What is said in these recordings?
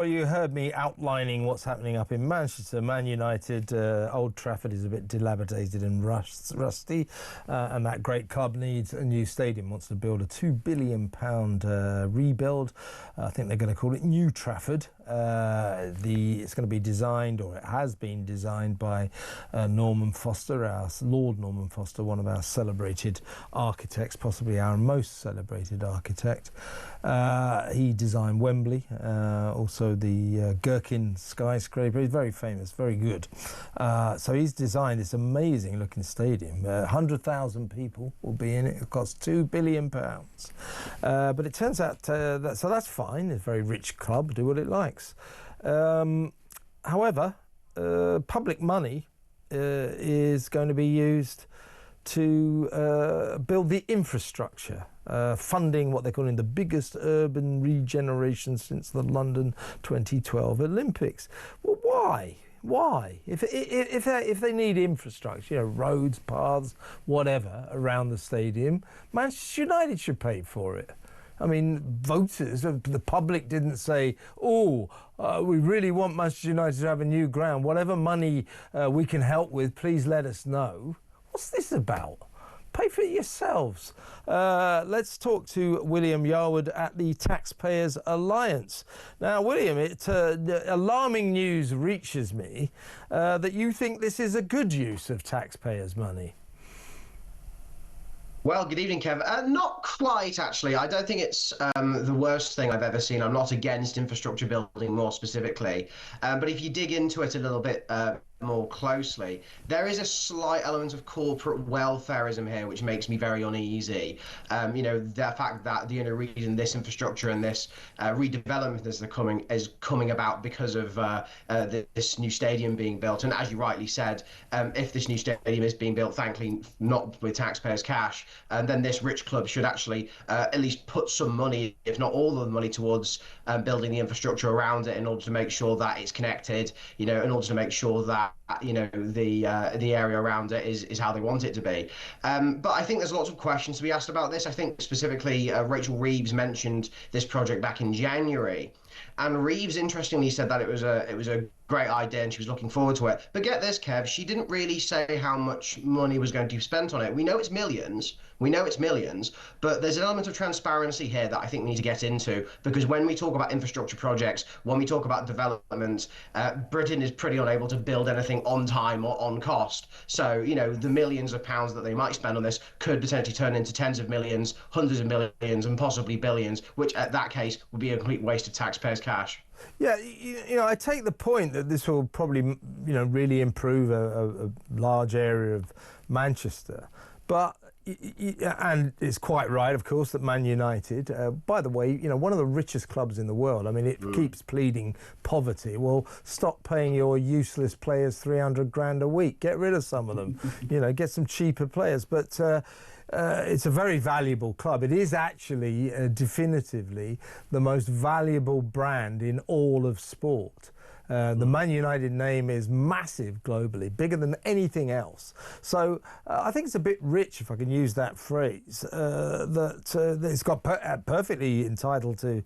Well, you heard me outlining what's happening up in Manchester. Man United, Old Trafford is a bit dilapidated and rusty, and that great club needs a new stadium, wants to build a £2 billion rebuild. I think they're going to call it New Trafford. It's going to be designed, or it has been designed, by Norman Foster, Lord Norman Foster, one of our celebrated architects, possibly our most celebrated architect. He designed Wembley, also the Gherkin skyscraper. He's very famous, very good. So he's designed this amazing looking stadium. 100,000 people will be in it. It costs £2 billion. But it turns out, so that's fine. It's a very rich club, do what it likes. However, public money is going to be used to build the infrastructure, funding what they're calling the biggest urban regeneration since the London 2012 Olympics. Well, why? Why? If they need infrastructure, roads, paths, whatever, around the stadium, Manchester United should pay for it. I mean, voters, the public didn't say, we really want Manchester United to have a new ground. Whatever money we can help with, please let us know. What's this about? Pay for it yourselves. Let's talk to William Yarwood at the Taxpayers Alliance. Now, William, alarming news reaches me that you think this is a good use of taxpayers' money. Well, good evening, Kev. Not quite, actually. I don't think it's the worst thing I've ever seen. I'm not against infrastructure building more specifically. But if you dig into it a little bit more closely, there is a slight element of corporate welfareism here, which makes me very uneasy. The fact that the only reason this infrastructure and this redevelopment is coming about because of this new stadium being built. And as you rightly said, if this new stadium is being built, thankfully not with taxpayers' cash, then this rich club should actually at least put some money, if not all of the money, towards building the infrastructure around it in order to make sure that it's connected, in order to make sure that the area around it is how they want it to be. But I think there's lots of questions to be asked about this. I think specifically Rachel Reeves mentioned this project back in January, and Reeves interestingly said that it was a great idea and she was looking forward to it. But get this, Kev, she didn't really say how much money was going to be spent on it. We know it's millions. But there's an element of transparency here that I think we need to get into, because when we talk about infrastructure projects, when we talk about development, Britain is pretty unable to build anything on time or on cost. So, the millions of pounds that they might spend on this could potentially turn into tens of millions, hundreds of millions, and possibly billions, which at that case would be a complete waste of taxpayers' cash. Yeah, I take the point that this will probably, really improve a large area of Manchester. But, and it's quite right, of course, that Man United, by the way, one of the richest clubs in the world. I mean, it keeps pleading poverty. Well, stop paying your useless players 300 grand a week. Get rid of some of them. Get some cheaper players. But it's a very valuable club. It is actually definitively the most valuable brand in all of sport. The Man United name is massive globally, bigger than anything else. So I think it's a bit rich, if I can use that phrase, that it's got perfectly entitled to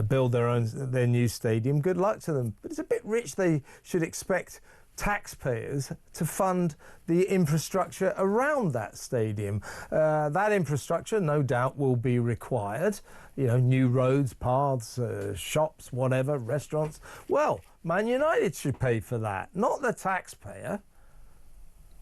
build their new stadium. Good luck to them. But it's a bit rich. They should expect taxpayers to fund the infrastructure around that stadium. That infrastructure, no doubt, will be required. New roads, paths, shops, whatever, restaurants. Well, Man United should pay for that, not the taxpayer.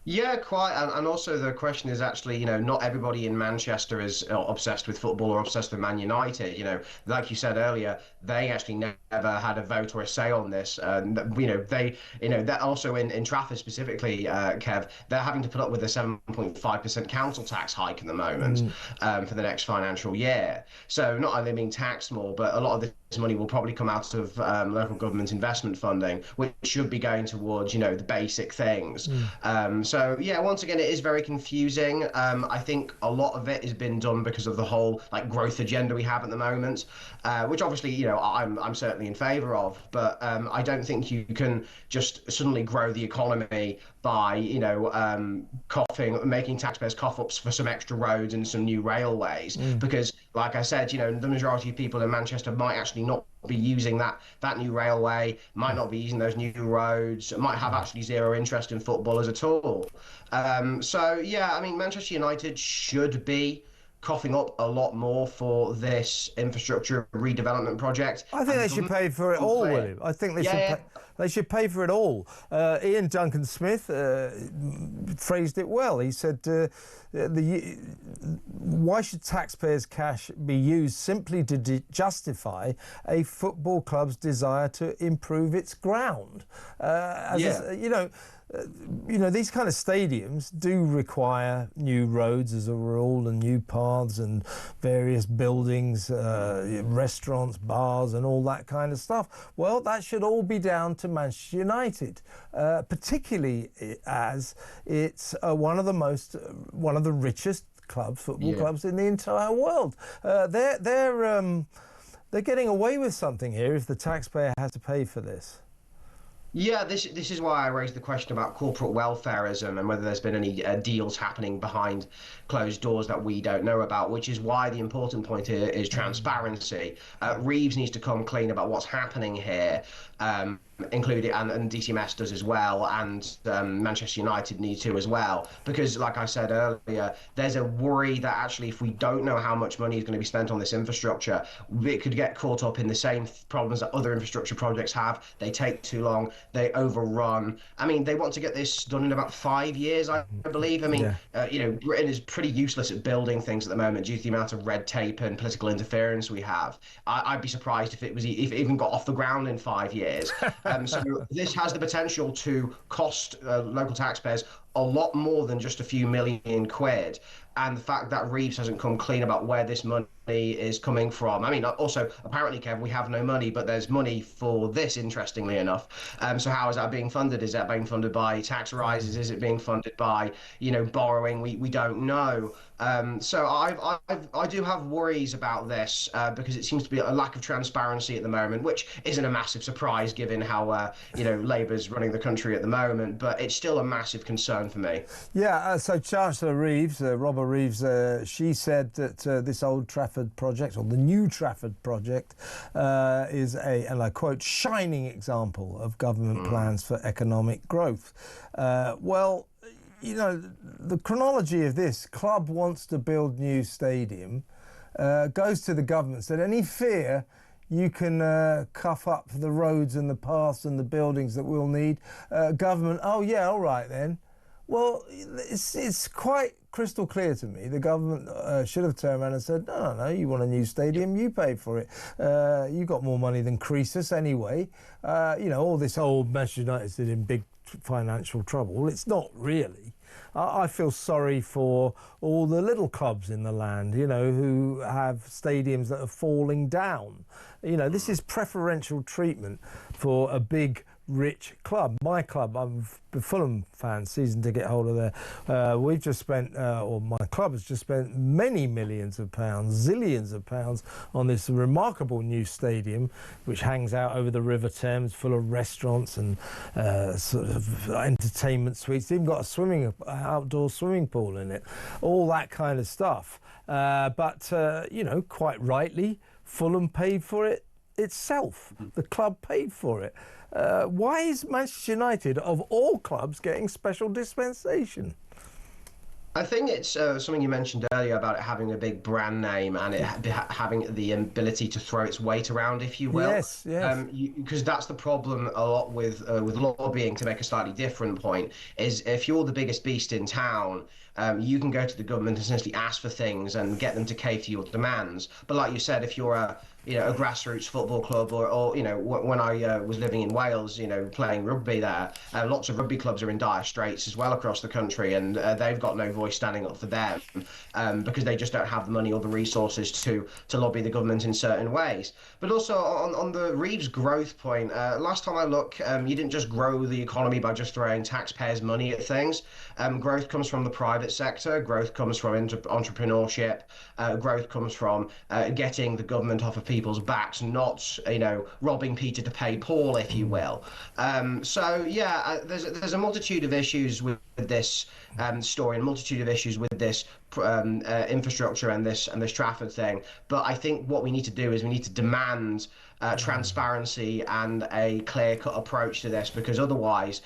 Yeah, quite. And also the question is actually, not everybody in Manchester is obsessed with football or obsessed with Man United. Like you said earlier, they actually never had a vote or a say on this. That also in Trafford specifically, Kev, they're having to put up with a 7.5% council tax hike at the moment for the next financial year. So not only being taxed more, but a lot of this money will probably come out of local government investment funding, which should be going towards, the basic things. So yeah, once again, it is very confusing. I think a lot of it has been done because of the whole growth agenda we have at the moment, which obviously I'm certainly in favour of. But I don't think you can just suddenly grow the economy by making taxpayers cough up for some extra roads and some new railways, because like I said, the majority of people in Manchester might actually not be using that new railway, might not be using those new roads, might have actually zero interest in footballers at all. So yeah, I mean, Manchester United should be coughing up a lot more for this infrastructure redevelopment project, I think and the they should government pay for it all, unclear. William. I think they Yeah, should yeah. pay. They should pay for it all. Ian Duncan Smith phrased it well. He said, "Why should taxpayers' cash be used simply to justify a football club's desire to improve its ground?" Yeah. These kind of stadiums do require new roads as a rule, and new paths, and various buildings, restaurants, bars, and all that kind of stuff. Well, that should all be down to Manchester United, particularly as it's one of the richest football clubs in the entire world. They're getting away with something here if the taxpayer has to pay for this. Yeah, this is why I raised the question about corporate welfareism and whether there's been any deals happening behind closed doors that we don't know about, which is why the important point here is transparency. Reeves needs to come clean about what's happening here, including, and DCMS does as well, and Manchester United need to as well, because like I said earlier, there's a worry that actually if we don't know how much money is going to be spent on this infrastructure, it could get caught up in the same problems that other infrastructure projects have. They take too long, they overrun. I mean, they want to get this done in about 5 years, I believe. I mean, Britain is pretty useless at building things at the moment due to the amount of red tape and political interference we have. I'd be surprised if it even got off the ground in 5 years. So this has the potential to cost local taxpayers a lot more than just a few £1 million. And the fact that Reeves hasn't come clean about where this money is coming from. I mean, also, apparently, Kev, we have no money, but there's money for this, interestingly enough. So how is that being funded? Is that being funded by tax rises? Is it being funded by, borrowing? We don't know. So I do have worries about this because it seems to be a lack of transparency at the moment, which isn't a massive surprise given how, Labour's running the country at the moment, but it's still a massive concern for me. Yeah, so Chancellor Reeves, Robert Reeves, she said that this Old Trafford project, or the New Trafford project, is and I quote, shining example of government plans for economic growth. Well, the chronology of this, club wants to build new stadium, goes to the government, said any fear you can cuff up the roads and the paths and the buildings that we'll need. Government, oh yeah, all right then. Well, it's quite crystal clear to me. The government should have turned around and said, no, you want a new stadium, you pay for it. You got more money than Croesus anyway. All this old Manchester United's in big financial trouble. Well, it's not really. I feel sorry for all the little clubs in the land, who have stadiums that are falling down. This is preferential treatment for a big, rich club. My club, I'm a Fulham fan, season ticket holder there. We've just spent, or my club has just spent many millions of pounds, zillions of pounds on this remarkable new stadium, which hangs out over the River Thames, full of restaurants and sort of entertainment suites. It's even got a outdoor swimming pool in it, all that kind of stuff. But quite rightly, Fulham paid for it itself. The club paid for it. Why is Manchester United, of all clubs, getting special dispensation? I think it's something you mentioned earlier about it having a big brand name and it having the ability to throw its weight around, if you will. Yes. Because that's the problem a lot with lobbying. To make a slightly different point, is if you're the biggest beast in town, you can go to the government and essentially ask for things and get them to cater your demands. But like you said, if you're a grassroots football club, or when I was living in Wales, playing rugby there, lots of rugby clubs are in dire straits as well across the country, and they've got no voice standing up for them because they just don't have the money or the resources to lobby the government in certain ways. But also on the Reeves growth point, last time I looked, you didn't just grow the economy by just throwing taxpayers' money at things. Growth comes from the private private sector. Growth comes from entrepreneurship. Growth comes from getting the government off of people's backs, not robbing Peter to pay Paul, if you will. So yeah, there's a multitude of issues with this story, and a multitude of issues with this infrastructure and this Trafford thing. But I think what we need to do is we need to demand transparency and a clear-cut approach to this, because otherwise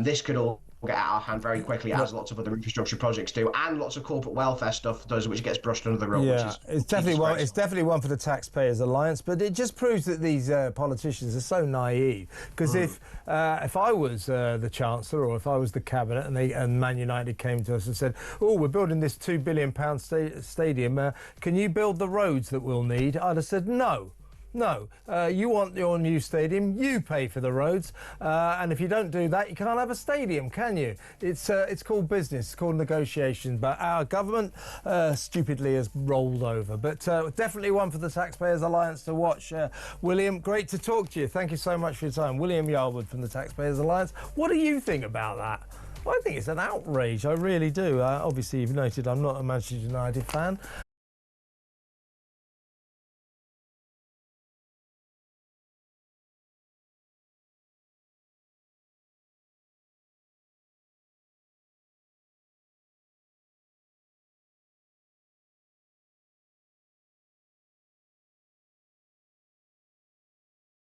this could all get out of hand very quickly, as lots of other infrastructure projects do, and lots of corporate welfare stuff does, which gets brushed under the rug. Yeah, which is it's definitely one for the Taxpayers Alliance, but it just proves that these politicians are so naive. Because if I was the Chancellor, or if I was the Cabinet, and Man United came to us and said, "Oh, we're building this £2 billion stadium, can you build the roads that we'll need?" I'd have said no. No, you want your new stadium, you pay for the roads, and if you don't do that, you can't have a stadium, can you? It's called business, it's called negotiation, but our government stupidly has rolled over. But definitely one for the Taxpayers Alliance to watch. William, great to talk to you. Thank you so much for your time. William Yarwood from the Taxpayers Alliance. What do you think about that? I think it's an outrage, I really do. Obviously, you've noted I'm not a Manchester United fan,